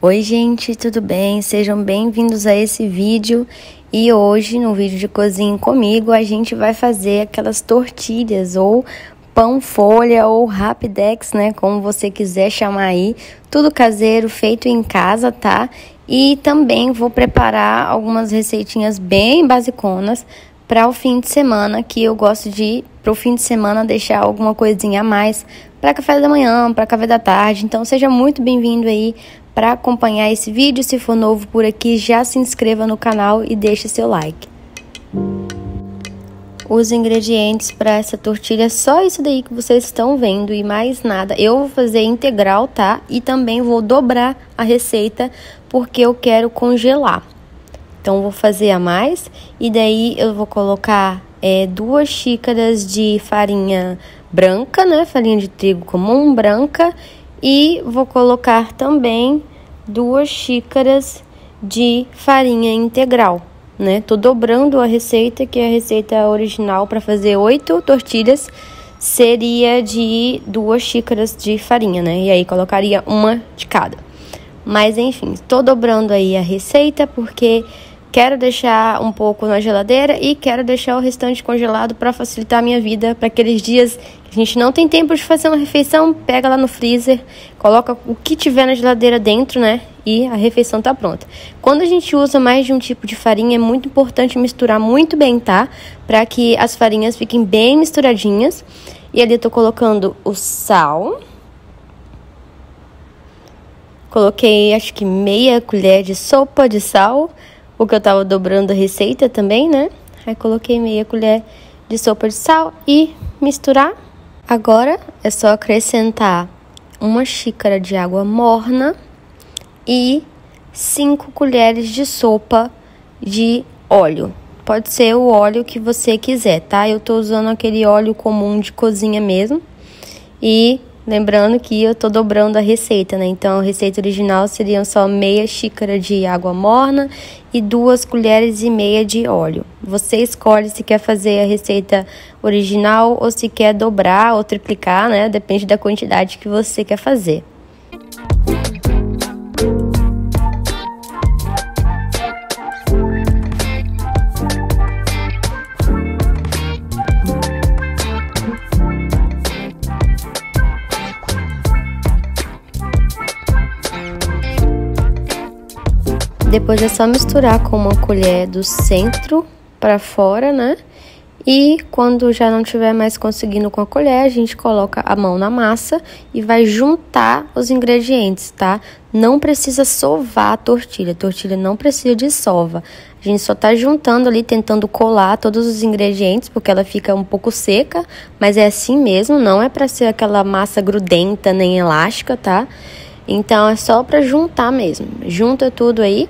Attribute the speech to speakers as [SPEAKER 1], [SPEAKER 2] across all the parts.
[SPEAKER 1] Oi gente, tudo bem? Sejam bem-vindos a esse vídeo. E hoje, no vídeo de Cozinhe Comigo, a gente vai fazer aquelas tortilhas ou pão folha ou rapidex, né? Como você quiser chamar aí. Tudo caseiro, feito em casa, tá? E também vou preparar algumas receitinhas bem basiconas para o fim de semana, que eu gosto de, para o fim de semana, deixar alguma coisinha a mais para café da manhã, para café da tarde. Então, seja muito bem-vindo aí para acompanhar esse vídeo. Se for novo por aqui, já se inscreva no canal e deixe seu like. Os ingredientes para essa tortilha é só isso daí que vocês estão vendo e mais nada. Eu vou fazer integral, tá? E também vou dobrar a receita porque eu quero congelar. Então, vou fazer a mais e daí eu vou colocar 2 xícaras de farinha branca, né? Farinha de trigo comum, branca. E vou colocar também 2 xícaras de farinha integral, né? Tô dobrando a receita, que é a receita original para fazer 8 tortilhas seria de 2 xícaras de farinha, né? E aí colocaria uma de cada. Mas enfim, tô dobrando aí a receita porque quero deixar um pouco na geladeira e quero deixar o restante congelado para facilitar a minha vida, para aqueles dias que a gente não tem tempo de fazer uma refeição, pega lá no freezer, coloca o que tiver na geladeira dentro, né? E a refeição tá pronta. Quando a gente usa mais de um tipo de farinha, é muito importante misturar muito bem, tá? Para que as farinhas fiquem bem misturadinhas. E ali eu tô colocando o sal. Coloquei, acho que meia colher de sopa de sal, porque eu tava dobrando a receita também, né? Aí coloquei meia colher de sopa de sal e misturar. Agora é só acrescentar 1 xícara de água morna e 5 colheres de sopa de óleo. Pode ser o óleo que você quiser, tá? Eu tô usando aquele óleo comum de cozinha mesmo. E lembrando que eu tô dobrando a receita, né? Então, a receita original seriam só meia xícara de água morna e 2 colheres e meia de óleo. Você escolhe se quer fazer a receita original ou se quer dobrar ou triplicar, né? Depende da quantidade que você quer fazer. Depois é só misturar com uma colher do centro para fora, né? E quando já não tiver mais conseguindo com a colher, a gente coloca a mão na massa e vai juntar os ingredientes, tá? Não precisa sovar a tortilha não precisa de sova. A gente só tá juntando ali, tentando colar todos os ingredientes, porque ela fica um pouco seca, mas é assim mesmo, não é para ser aquela massa grudenta nem elástica, tá? Então, é só para juntar mesmo. Junta tudo aí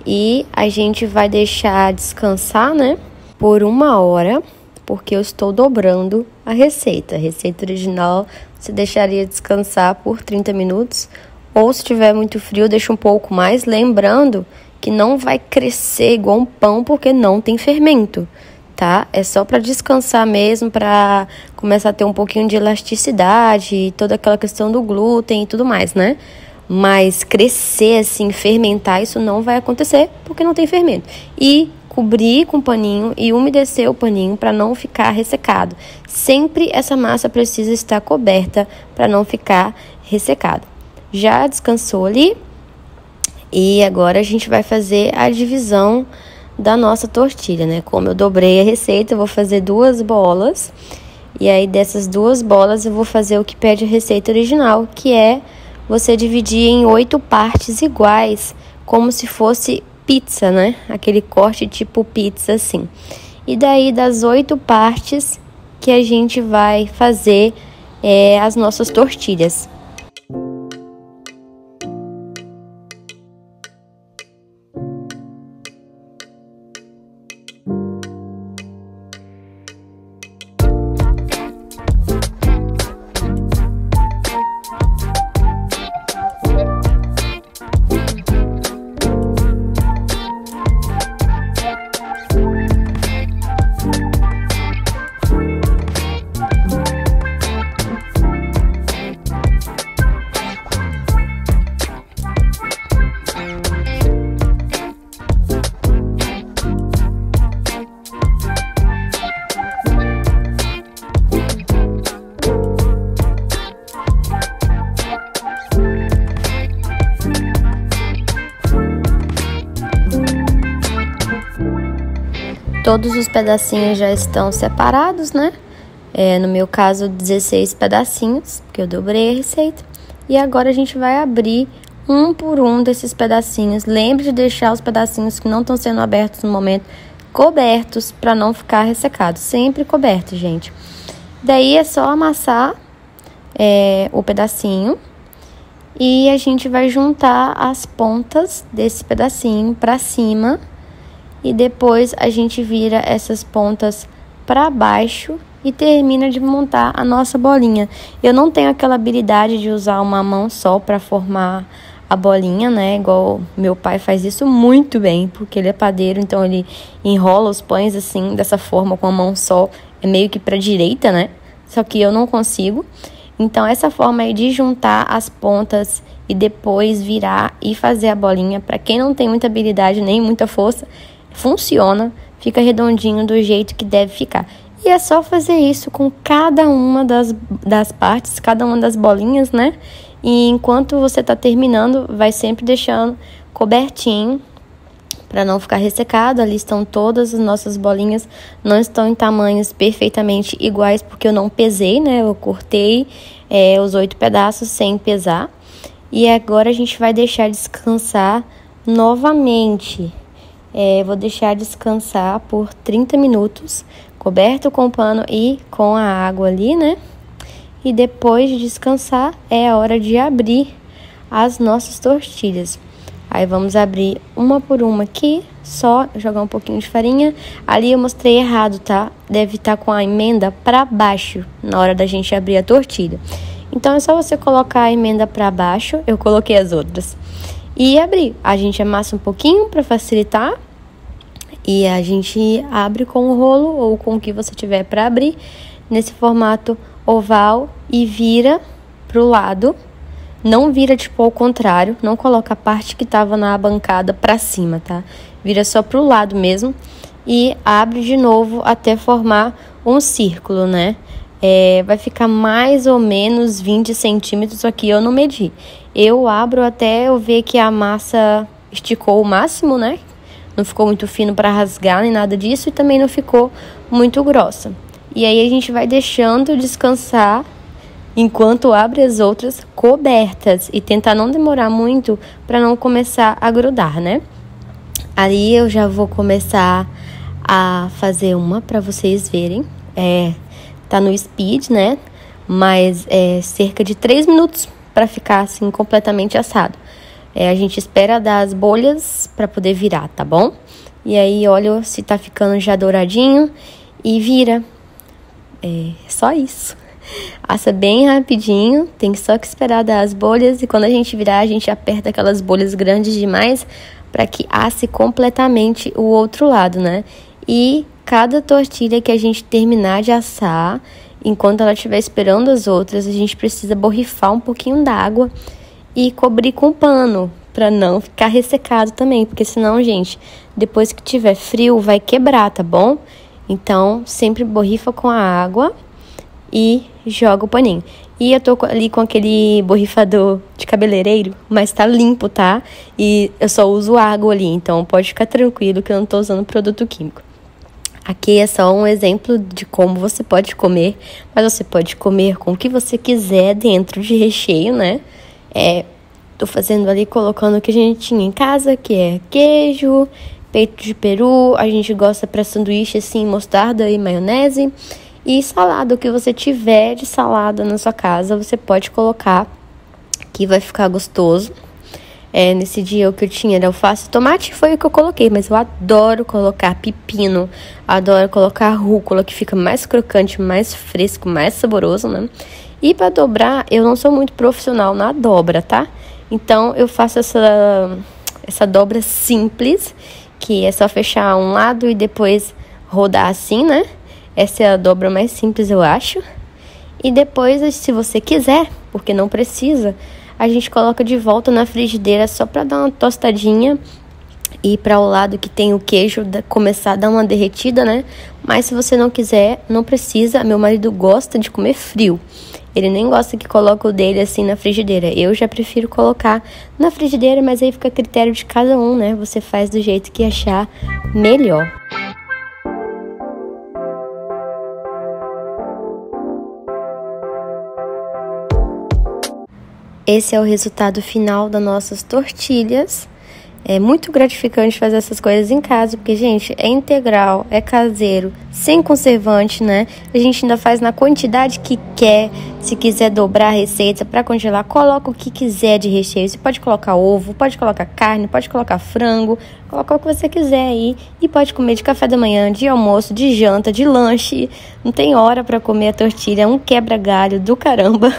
[SPEAKER 1] e a gente vai deixar descansar, né? Por 1 hora, porque eu estou dobrando a receita. A receita original você deixaria descansar por 30 minutos. Ou se tiver muito frio, deixa um pouco mais. Lembrando que não vai crescer igual um pão, porque não tem fermento, tá? É só para descansar mesmo, para começar a ter um pouquinho de elasticidade, toda aquela questão do glúten e tudo mais, né? Mas crescer assim, fermentar, isso não vai acontecer porque não tem fermento. E cobrir com paninho e umedecer o paninho para não ficar ressecado. Sempre essa massa precisa estar coberta para não ficar ressecado. Já descansou ali e agora a gente vai fazer a divisão da nossa tortilha, né? Como eu dobrei a receita, eu vou fazer 2 bolas. E aí, dessas 2 bolas, eu vou fazer o que pede a receita original, que é você dividir em 8 partes iguais, como se fosse pizza, né? Aquele corte tipo pizza, assim. E daí, das 8 partes que a gente vai fazer as nossas tortilhas. Todos os pedacinhos já estão separados, né? No meu caso, 16 pedacinhos, porque eu dobrei a receita. E agora a gente vai abrir um por um desses pedacinhos. Lembre de deixar os pedacinhos que não estão sendo abertos no momento cobertos para não ficar ressecado. Sempre coberto, gente. Daí é só amassar o pedacinho e a gente vai juntar as pontas desse pedacinho para cima e depois a gente vira essas pontas para baixo e termina de montar a nossa bolinha. Eu não tenho aquela habilidade de usar uma mão só para formar a bolinha, né? Igual meu pai faz isso muito bem, porque ele é padeiro, então ele enrola os pães assim, dessa forma, com a mão só. É meio que para direita, né? Só que eu não consigo. Então, essa forma aí de juntar as pontas e depois virar e fazer a bolinha, para quem não tem muita habilidade nem muita força, funciona, fica redondinho do jeito que deve ficar. E é só fazer isso com cada uma das partes, cada uma das bolinhas, né? E enquanto você tá terminando, vai sempre deixando cobertinho para não ficar ressecado. Ali estão todas as nossas bolinhas, não estão em tamanhos perfeitamente iguais, porque eu não pesei, né? Eu cortei os 8 pedaços sem pesar. E agora a gente vai deixar descansar novamente. Vou deixar descansar por 30 minutos, coberto com pano e com a água ali, né? E depois de descansar, é a hora de abrir as nossas tortilhas. Aí vamos abrir uma por uma aqui, só jogar um pouquinho de farinha. Ali eu mostrei errado, tá? Deve estar com a emenda para baixo na hora da gente abrir a tortilha. Então é só você colocar a emenda para baixo, eu coloquei as outras. E abrir. A gente amassa um pouquinho para facilitar. E a gente abre com o rolo ou com o que você tiver para abrir, nesse formato oval, e vira pro lado. Não vira tipo ao contrário, não coloca a parte que tava na bancada para cima, tá? Vira só pro lado mesmo e abre de novo até formar um círculo, né? Vai ficar mais ou menos 20 centímetros aqui, eu não medi. Eu abro até eu ver que a massa esticou o máximo, né? Não ficou muito fino para rasgar nem nada disso e também não ficou muito grossa. E aí a gente vai deixando descansar enquanto abre as outras cobertas e tentar não demorar muito para não começar a grudar, né? Ali eu já vou começar a fazer uma para vocês verem. Tá no speed, né? Mas é cerca de 3 minutos para ficar assim completamente assado. A gente espera dar as bolhas para poder virar, tá bom? E aí olha se tá ficando já douradinho e vira. Só isso. Assa bem rapidinho, tem só que esperar dar as bolhas e quando a gente virar, a gente aperta aquelas bolhas grandes demais para que asse completamente o outro lado, né? E cada tortilha que a gente terminar de assar, enquanto ela estiver esperando as outras, a gente precisa borrifar um pouquinho d'água e cobrir com pano para não ficar ressecado também, porque senão, gente, depois que tiver frio vai quebrar, tá bom? Então, sempre borrifa com a água e joga o paninho. E eu tô ali com aquele borrifador de cabeleireiro, mas tá limpo, tá? E eu só uso água ali, então pode ficar tranquilo que eu não tô usando produto químico. Aqui é só um exemplo de como você pode comer, mas você pode comer com o que você quiser dentro de recheio, né? Tô fazendo ali, colocando o que a gente tinha em casa, que é queijo, peito de peru, a gente gosta para sanduíche assim, mostarda e maionese. E salada, o que você tiver de salada na sua casa, você pode colocar, que vai ficar gostoso. Nesse dia o que eu tinha era alface e tomate, foi o que eu coloquei, mas eu adoro colocar pepino, adoro colocar rúcula, que fica mais crocante, mais fresco, mais saboroso, né? E para dobrar, eu não sou muito profissional na dobra, tá? Então eu faço essa dobra simples, que é só fechar um lado e depois rodar assim, né? Essa é a dobra mais simples, eu acho. E depois, se você quiser, porque não precisa, a gente coloca de volta na frigideira só para dar uma tostadinha e para o lado que tem o queijo começar a dar uma derretida, né? Mas se você não quiser, não precisa. Meu marido gosta de comer frio. Ele nem gosta que coloque o dele assim na frigideira. Eu já prefiro colocar na frigideira, mas aí fica a critério de cada um, né? Você faz do jeito que achar melhor. Esse é o resultado final das nossas tortilhas. É muito gratificante fazer essas coisas em casa, porque, gente, é integral, é caseiro, sem conservante, né? A gente ainda faz na quantidade que quer. Se quiser dobrar a receita para congelar, coloca o que quiser de recheio. Você pode colocar ovo, pode colocar carne, pode colocar frango, coloca o que você quiser aí. E pode comer de café da manhã, de almoço, de janta, de lanche. Não tem hora para comer a tortilha, é um quebra-galho do caramba.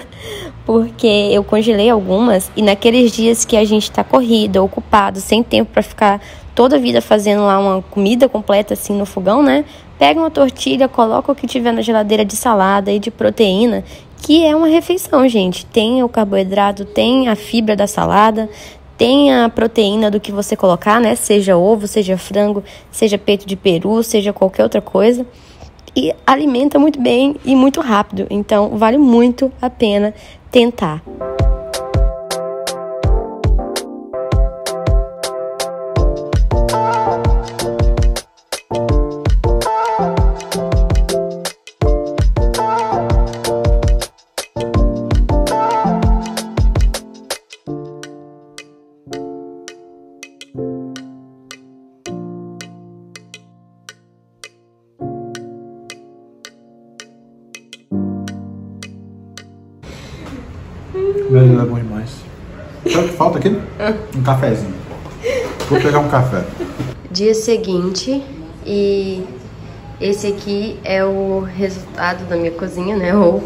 [SPEAKER 1] Porque eu congelei algumas e naqueles dias que a gente tá corrido, ocupado, sem tempo para ficar toda a vida fazendo lá uma comida completa assim no fogão, né? Pega uma tortilha, coloca o que tiver na geladeira de salada e de proteína, que é uma refeição, gente. Tem o carboidrato, tem a fibra da salada, tem a proteína do que você colocar, né? Seja ovo, seja frango, seja peito de peru, seja qualquer outra coisa. E alimenta muito bem e muito rápido. Então, vale muito a pena tentar.
[SPEAKER 2] Meu, é bom demais. Sabe o que falta aqui? Um cafezinho. Vou pegar um café.
[SPEAKER 1] Dia seguinte, e esse aqui é o resultado da minha cozinha, né? Ou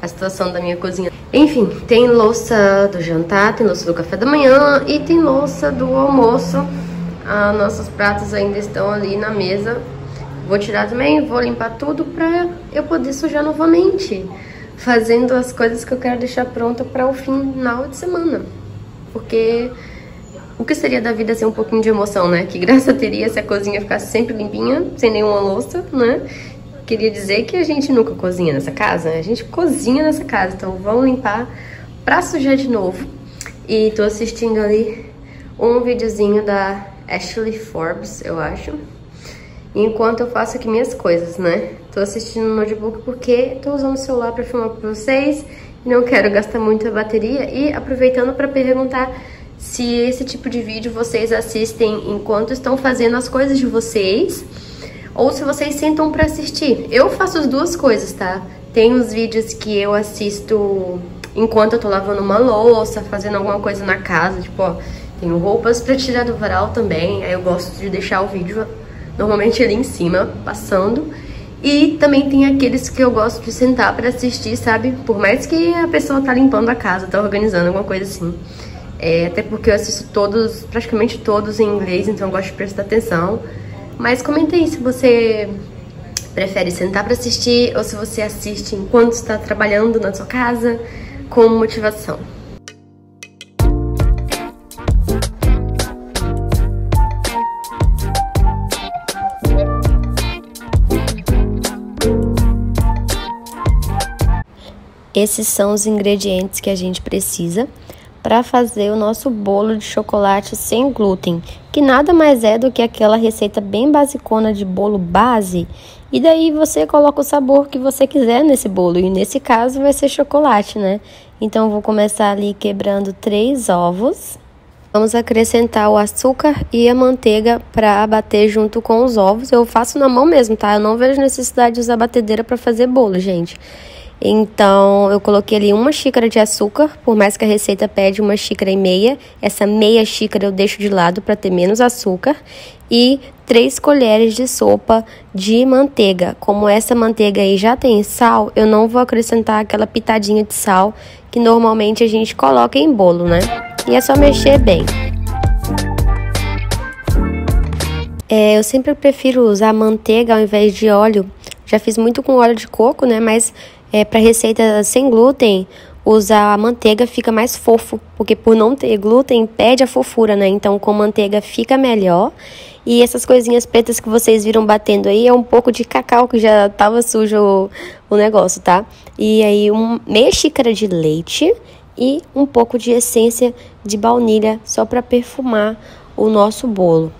[SPEAKER 1] a situação da minha cozinha. Enfim, tem louça do jantar, tem louça do café da manhã e tem louça do almoço. Nossos pratos ainda estão ali na mesa. Vou tirar também, vou limpar tudo pra eu poder sujar novamente, fazendo as coisas que eu quero deixar pronta para o final de semana. Porque o que seria da vida sem um pouquinho de emoção, né? Que graça teria se a cozinha ficasse sempre limpinha, sem nenhuma louça, né? Queria dizer que a gente nunca cozinha nessa casa, a gente cozinha nessa casa. Então vamos limpar pra sujar de novo. E tô assistindo ali um videozinho da Ashley Forbes, eu acho, enquanto eu faço aqui minhas coisas, né? Tô assistindo no notebook porque tô usando o celular pra filmar pra vocês e não quero gastar muita bateria. E aproveitando pra perguntar se esse tipo de vídeo vocês assistem enquanto estão fazendo as coisas de vocês ou se vocês sentam pra assistir. Eu faço as duas coisas, tá? Tem os vídeos que eu assisto enquanto eu tô lavando uma louça, fazendo alguma coisa na casa, tipo, ó, tenho roupas pra tirar do varal também, aí eu gosto de deixar o vídeo normalmente ali em cima, passando. E também tem aqueles que eu gosto de sentar pra assistir, sabe? Por mais que a pessoa tá limpando a casa, tá organizando alguma coisa assim. Até porque eu assisto todos, praticamente todos em inglês, então eu gosto de prestar atenção. Mas comenta aí se você prefere sentar pra assistir ou se você assiste enquanto está trabalhando na sua casa com motivação. Esses são os ingredientes que a gente precisa para fazer o nosso bolo de chocolate sem glúten, que nada mais é do que aquela receita bem basicona de bolo base, e daí você coloca o sabor que você quiser nesse bolo, e nesse caso vai ser chocolate, né? Então eu vou começar ali quebrando 3 ovos. Vamos acrescentar o açúcar e a manteiga para bater junto com os ovos. Eu faço na mão mesmo, tá? Eu não vejo necessidade de usar batedeira para fazer bolo, gente. Então, eu coloquei ali 1 xícara de açúcar, por mais que a receita pede 1,5 xícaras. Essa meia xícara eu deixo de lado para ter menos açúcar. E 3 colheres de sopa de manteiga. Como essa manteiga aí já tem sal, eu não vou acrescentar aquela pitadinha de sal que normalmente a gente coloca em bolo, né? E é só mexer bem. Eu sempre prefiro usar manteiga ao invés de óleo. Já fiz muito com óleo de coco, né? Mas para receita sem glúten, usar a manteiga fica mais fofo, porque por não ter glúten perde a fofura, né? Então com manteiga fica melhor. E essas coisinhas pretas que vocês viram batendo aí é um pouco de cacau que já tava sujo o negócio, tá? E aí meia xícara de leite e um pouco de essência de baunilha só para perfumar o nosso bolo.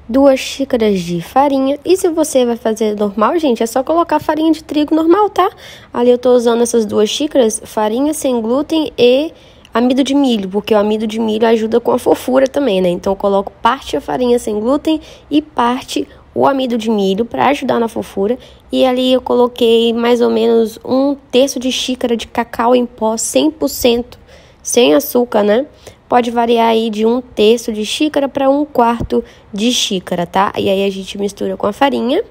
[SPEAKER 1] 2 xícaras de farinha. E se você vai fazer normal, gente, é só colocar farinha de trigo normal, tá? Ali eu tô usando essas 2 xícaras, farinha sem glúten e amido de milho, porque o amido de milho ajuda com a fofura também, né? Então eu coloco parte a farinha sem glúten e parte o amido de milho para ajudar na fofura. E ali eu coloquei mais ou menos 1/3 de xícara de cacau em pó 100%, sem açúcar, né? Pode variar aí de 1/3 de xícara para 1/4 de xícara, tá? E aí a gente mistura com a farinha.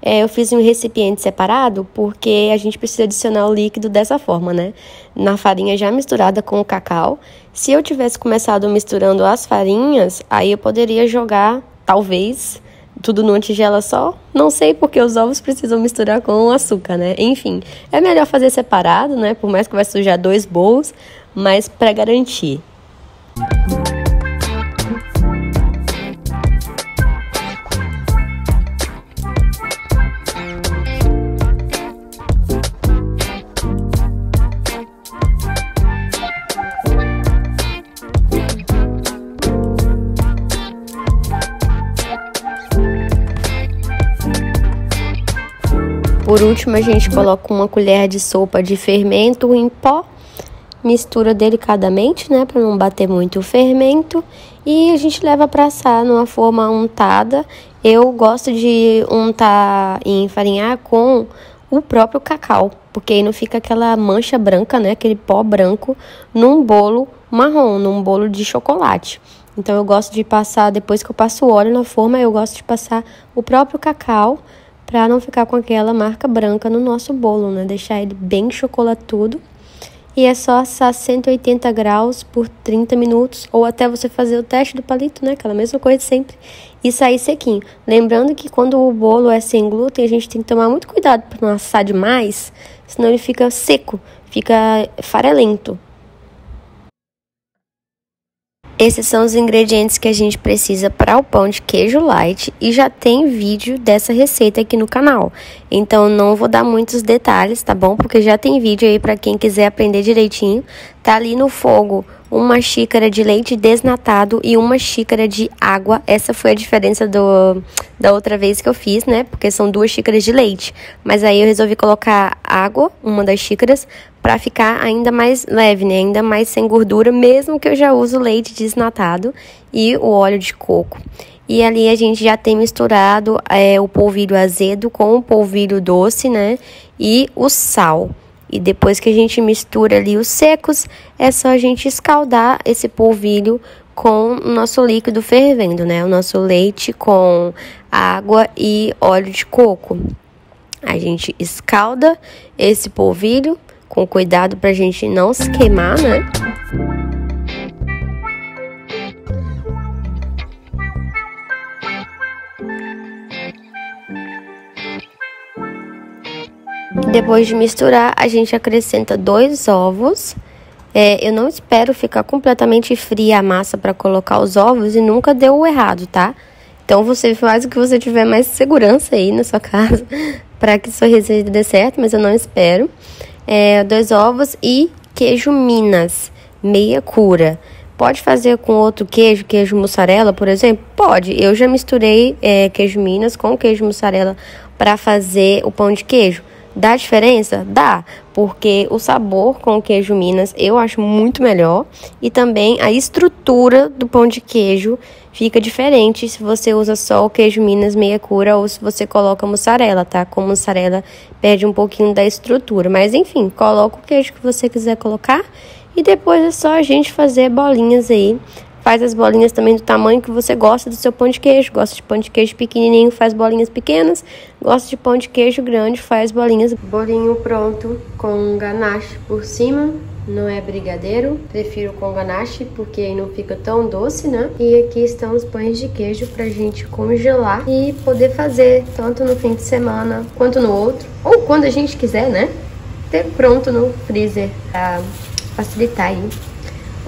[SPEAKER 1] Eu fiz em um recipiente separado porque a gente precisa adicionar o líquido dessa forma, né? Na farinha já misturada com o cacau. Se eu tivesse começado misturando as farinhas, aí eu poderia jogar, talvez, tudo numa tigela só. Não sei, porque os ovos precisam misturar com o açúcar, né? Enfim, é melhor fazer separado, né? Por mais que vai sujar 2 bolos, mas para garantir. Por último, a gente coloca 1 colher de sopa de fermento em pó, mistura delicadamente, né, para não bater muito o fermento, e a gente leva para assar numa forma untada. Eu gosto de untar e enfarinhar com o próprio cacau, porque aí não fica aquela mancha branca, né, aquele pó branco num bolo marrom, num bolo de chocolate. Então eu gosto de passar, depois que eu passo o óleo na forma, eu gosto de passar o próprio cacau, para não ficar com aquela marca branca no nosso bolo, né? Deixar ele bem chocolatudo. E é só assar 180 graus por 30 minutos, ou até você fazer o teste do palito, né? Aquela mesma coisa sempre. E sair sequinho. Lembrando que quando o bolo é sem glúten, a gente tem que tomar muito cuidado para não assar demais, senão ele fica seco, fica farelento. Esses são os ingredientes que a gente precisa para o pão de queijo light, e já tem vídeo dessa receita aqui no canal. Então não vou dar muitos detalhes, tá bom? Porque já tem vídeo aí para quem quiser aprender direitinho. Tá ali no fogo 1 xícara de leite desnatado e 1 xícara de água. Essa foi a diferença da outra vez que eu fiz, né? Porque são 2 xícaras de leite. Mas aí eu resolvi colocar água, 1 das xícaras, para ficar ainda mais leve, né? Ainda mais sem gordura, mesmo que eu já uso leite desnatado e o óleo de coco. E ali a gente já tem misturado o polvilho azedo com o polvilho doce, né? E o sal. E depois que a gente mistura ali os secos, é só a gente escaldar esse polvilho com o nosso líquido fervendo, né? O nosso leite com água e óleo de coco. A gente escalda esse polvilho com cuidado pra gente não se queimar, né? Depois de misturar, a gente acrescenta 2 ovos. Eu não espero ficar completamente fria a massa para colocar os ovos e nunca deu errado, tá? Então você faz o que você tiver mais segurança aí na sua casa para que sua receita dê certo, mas eu não espero. 2 ovos e queijo Minas, meia cura. Pode fazer com outro queijo mussarela, por exemplo? Pode. Eu já misturei queijo Minas com queijo mussarela para fazer o pão de queijo. Dá diferença? Dá, porque o sabor com o queijo Minas eu acho muito melhor, e também a estrutura do pão de queijo fica diferente se você usa só o queijo Minas meia cura ou se você coloca mussarela, tá? Com mussarela perde um pouquinho da estrutura, mas enfim, coloca o queijo que você quiser colocar e depois é só a gente fazer bolinhas aí. Faz as bolinhas também do tamanho que você gosta do seu pão de queijo. Gosta de pão de queijo pequenininho, faz bolinhas pequenas. Gosta de pão de queijo grande, faz bolinhas. Bolinho pronto com ganache por cima. Não é brigadeiro, prefiro com ganache porque aí não fica tão doce, né? E aqui estão os pães de queijo pra gente congelar e poder fazer tanto no fim de semana quanto no outro. Ou quando a gente quiser, né? Ter pronto no freezer pra facilitar aí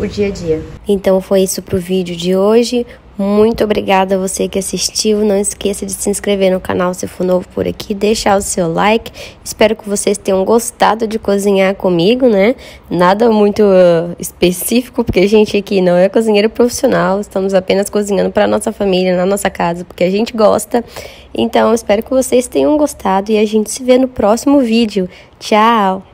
[SPEAKER 1] o dia a dia. Então foi isso pro vídeo de hoje. Muito obrigada a você que assistiu. Não esqueça de se inscrever no canal se for novo por aqui, deixar o seu like. Espero que vocês tenham gostado de cozinhar comigo, né? Nada muito específico, porque a gente aqui não é cozinheiro profissional. Estamos apenas cozinhando para nossa família, na nossa casa, porque a gente gosta. Então, espero que vocês tenham gostado e a gente se vê no próximo vídeo. Tchau!